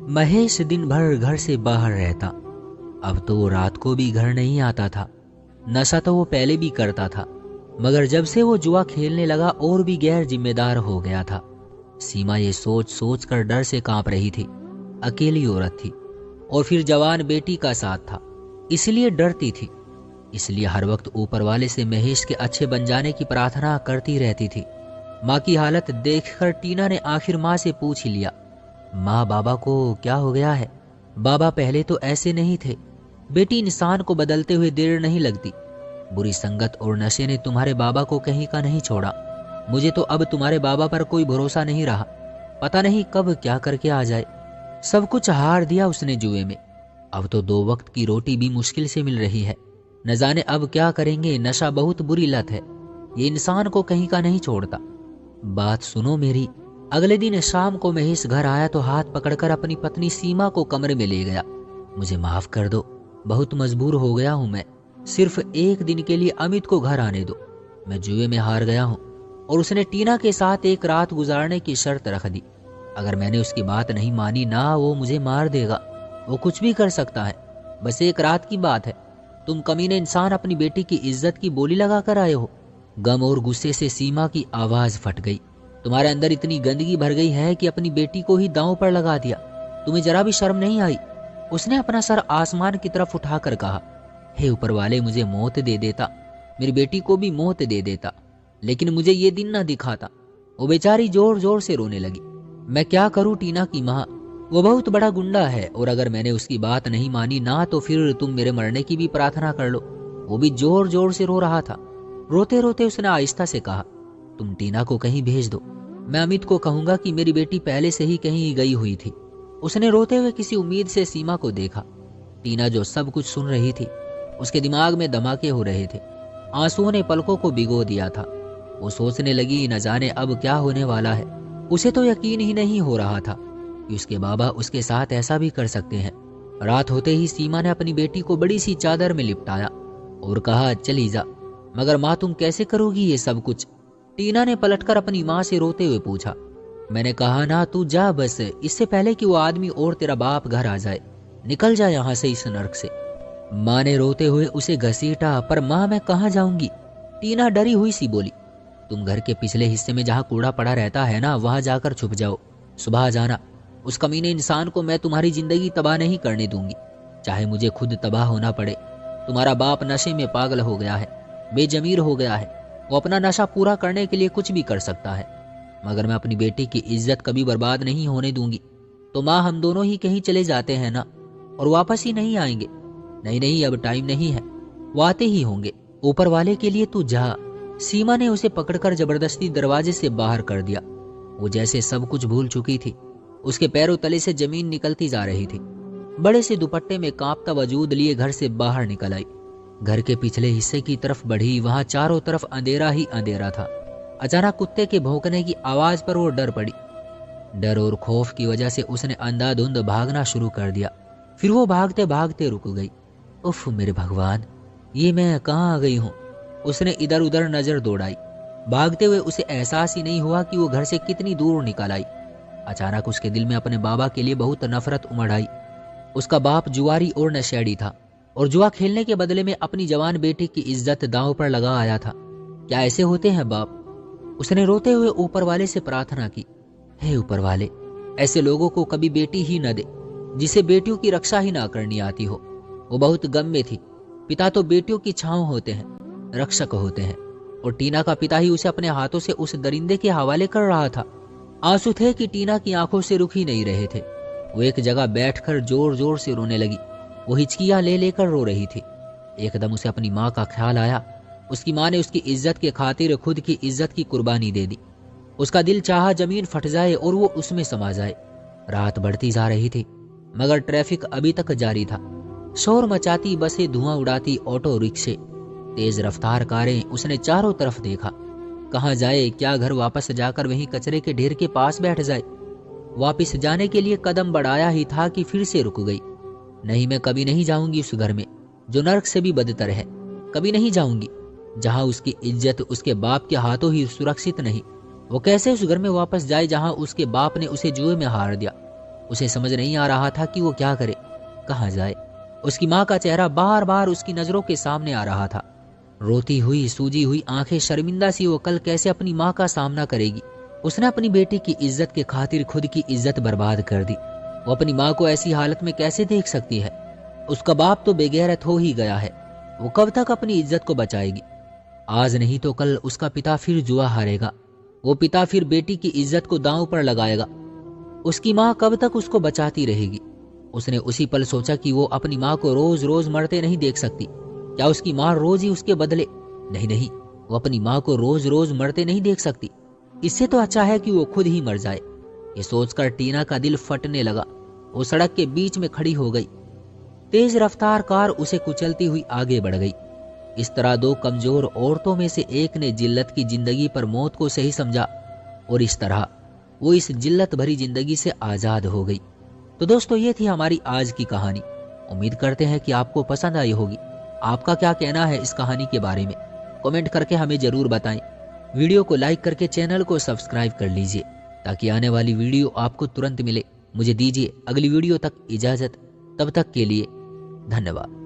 महेश दिन भर घर से बाहर रहता। अब तो वो रात को भी घर नहीं आता था। नशा तो वो पहले भी करता था, मगर जब से वो जुआ खेलने लगा और भी गैर जिम्मेदार हो गया था। सीमा ये सोच सोच कर डर से कांप रही थी। अकेली औरत थी और फिर जवान बेटी का साथ था, इसलिए डरती थी। इसलिए हर वक्त ऊपर वाले से महेश के अच्छे बन जाने की प्रार्थना करती रहती थी। माँ की हालत देखकर टीना ने आखिर माँ से पूछ ही लिया, माँ बाबा को क्या हो गया है? बाबा पहले तो ऐसे नहीं थे। बेटी, इंसान को बदलते हुए देर नहीं लगती। बुरी संगत और नशे ने तुम्हारे बाबा को कहीं का नहीं छोड़ा। मुझे तो अब तुम्हारे बाबा पर कोई भरोसा नहीं रहा। पता नहीं कब क्या करके आ जाए। सब कुछ हार दिया उसने जुए में। अब तो 2 वक्त की रोटी भी मुश्किल से मिल रही है। न जाने अब क्या करेंगे। नशा बहुत बुरी लत है, ये इंसान को कहीं का नहीं छोड़ता। बात सुनो मेरी। अगले दिन शाम को महेश घर आया तो हाथ पकड़कर अपनी पत्नी सीमा को कमरे में ले गया। मुझे माफ कर दो, बहुत मजबूर हो गया हूं मैं। सिर्फ 1 दिन के लिए अमित को घर आने दो। मैं जुए में हार गया हूं और उसने टीना के साथ एक रात गुजारने की शर्त रख दी। अगर मैंने उसकी बात नहीं मानी ना, वो मुझे मार देगा। वो कुछ भी कर सकता है, बस 1 रात की बात है। तुम कमीने इंसान अपनी बेटी की इज्जत की बोली लगा कर आए हो। गम और गुस्से से सीमा की आवाज फट गई। तुम्हारे अंदर इतनी गंदगी भर गई है कि अपनी बेटी को ही दांव पर लगा दिया। तुम्हें जरा भी शर्म नहीं आई? उसने अपना सर आसमान की तरफ उठाकर कहा, हे ऊपर वाले, मुझे मौत दे देता, मेरी बेटी को भी मौत दे देता, लेकिन मुझे ये दिन ना दिखाता। वो बेचारी जोर जोर से रोने लगी। मैं क्या करूं टीना की माँ, वो बहुत बड़ा गुंडा है और अगर मैंने उसकी बात नहीं मानी ना तो फिर तुम मेरे मरने की भी प्रार्थना कर लो। वो भी जोर जोर से रो रहा था। रोते रोते उसने आहिस्ता से कहा, तुम टीना को कहीं भेज दो। मैं अमित को कहूंगा कि मेरी बेटी पहले से ही कहीं गई हुई थी। उसने रोते हुए किसी उम्मीद से सीमा को देखा। टीना जो सब कुछ सुन रही थी, उसके दिमाग में धमाके हो रहे थे। आंसुओं ने पलकों को भिगो दिया था। वो सोचने लगी, न जाने अब क्या होने वाला है। उसे तो यकीन ही नहीं हो रहा था कि उसके बाबा उसके साथ ऐसा भी कर सकते हैं। रात होते ही सीमा ने अपनी बेटी को बड़ी सी चादर में लिपटाया और कहा, चली जा। मगर माँ, तुम कैसे करोगी ये सब कुछ? टीना ने पलटकर अपनी माँ से रोते हुए पूछा। मैंने कहा ना, तू जा बस, इससे पहले कि वो आदमी और तेरा बाप घर आ जाए। निकल जा यहाँ से, इस नर्क से। माँ ने रोते हुए उसे घसीटा। पर माँ, मैं कहाँ जाऊंगी? टीना डरी हुई सी बोली। तुम घर के पिछले हिस्से में जहाँ कूड़ा पड़ा रहता है ना, वहां जाकर छुप जाओ। सुबह आ जाना। उस कमीने इंसान को मैं तुम्हारी जिंदगी तबाह नहीं करने दूंगी, चाहे मुझे खुद तबाह होना पड़े। तुम्हारा बाप नशे में पागल हो गया है, बेजमीर हो गया है। वो अपना नशा पूरा करने के लिए कुछ भी कर सकता है, मगर मैं अपनी बेटी की इज्जत कभी बर्बाद नहीं होने दूंगी। तो माँ, हम दोनों ही कहीं चले जाते हैं ना, और वापस ही नहीं आएंगे। नहीं नहीं, अब टाइम नहीं है, वो आते ही होंगे। ऊपर वाले के लिए तू जा। सीमा ने उसे पकड़कर जबरदस्ती दरवाजे से बाहर कर दिया। वो जैसे सब कुछ भूल चुकी थी। उसके पैरों तले से जमीन निकलती जा रही थी। बड़े से दुपट्टे में कांपता वजूद लिए घर से बाहर निकल आई। घर के पिछले हिस्से की तरफ बढ़ी। वहां चारों तरफ अंधेरा ही अंधेरा था। अचानक कुत्ते के भौंकने की आवाज पर वो डर पड़ी। डर और खौफ की वजह से उसने अंधाधुंध भागना शुरू कर दिया। फिर वो भागते भागते रुक गई। उफ मेरे भगवान, ये मैं कहाँ आ गई हूँ? उसने इधर उधर नजर दौड़ाई। भागते हुए उसे एहसास ही नहीं हुआ कि वो घर से कितनी दूर निकल आई। अचानक उसके दिल में अपने बाबा के लिए बहुत नफरत उमड़ आई। उसका बाप जुआरी और नशेड़ी था और जुआ खेलने के बदले में अपनी जवान बेटी की इज्जत दांव पर लगा आया था। क्या ऐसे होते हैं बाप? उसने रोते हुए ऊपर वाले से प्रार्थना की, हे ऊपर वाले, ऐसे लोगों को कभी बेटी ही न दे जिसे बेटियों की रक्षा ही ना करनी आती हो। वो बहुत गम में थी। पिता तो बेटियों की छांव होते हैं, रक्षक होते हैं, और टीना का पिता ही उसे अपने हाथों से उस दरिंदे के हवाले कर रहा था। आंसू थे कि टीना की आंखों से रुक ही नहीं रहे थे। वो एक जगह बैठकर जोर जोर से रोने लगी। वो हिचकियां ले लेकर रो रही थी। एकदम उसे अपनी माँ का ख्याल आया। उसकी माँ ने उसकी इज्जत के खातिर खुद की इज्जत की कुर्बानी दे दी। उसका दिल चाहा जमीन फट जाए और वो उसमें समा जाए। रात बढ़ती जा रही थी, मगर ट्रैफिक अभी तक जारी था। शोर मचाती बसें, धुआं उड़ाती ऑटो रिक्शे, तेज रफ्तार कारें। उसने चारों तरफ देखा। कहाँ जाए? क्या घर वापस जाकर वहीं कचरे के ढेर के पास बैठ जाए? वापस जाने के लिए कदम बढ़ाया ही था कि फिर से रुक गई। नहीं, मैं कभी नहीं जाऊंगी उस घर में जो नर्क से भी बदतर है। कभी नहीं जाऊंगी जहां उसकी इज्जत उसके बाप के हाथों ही सुरक्षित नहीं। वो कैसे उस घर में वापस जाए जहां उसके बाप ने उसे जुए में हार दिया? उसे समझ नहीं आ रहा था कि वो क्या करे, कहाँ जाए। उसकी माँ का चेहरा बार बार उसकी नजरों के सामने आ रहा था। रोती हुई सूजी हुई आंखें, शर्मिंदा सी वो कल कैसे अपनी माँ का सामना करेगी। उसने अपनी बेटी की इज्जत के खातिर खुद की इज्जत बर्बाद कर दी। वो अपनी माँ को ऐसी हालत में कैसे देख सकती है। उसका बाप तो बेगैरत हो ही गया है, वो कब तक अपनी इज्जत को बचाएगी। आज नहीं तो कल उसका पिता फिर जुआ हारेगा। वो पिता फिर बेटी की इज्जत को दांव पर लगाएगा। उसकी माँ कब तक उसको बचाती रहेगी। उसने उसी पल सोचा कि वो अपनी माँ को रोज रोज मरते नहीं देख सकती। क्या उसकी माँ रोज ही उसके बदले? नहीं नहीं, वो अपनी माँ को रोज रोज मरते नहीं देख सकती। इससे तो अच्छा है कि वो खुद ही मर जाए। ये सोचकर टीना का दिल फटने लगा। वो सड़क के बीच में खड़ी हो गई। तेज रफ्तार कार उसे कुचलती हुई आगे बढ़ गई। इस तरह दो कमजोर औरतों में से एक ने जिल्लत की जिंदगी पर मौत को सही समझा और इस तरह वो इस जिल्लत भरी जिंदगी से आजाद हो गई। तो दोस्तों, ये थी हमारी आज की कहानी। उम्मीद करते हैं कि आपको पसंद आई होगी। आपका क्या कहना है इस कहानी के बारे में, कमेंट करके हमें जरूर बताएं। वीडियो को लाइक करके चैनल को सब्सक्राइब कर लीजिए ताकि आने वाली वीडियो आपको तुरंत मिले। मुझे दीजिए अगली वीडियो तक इजाजत। तब तक के लिए धन्यवाद।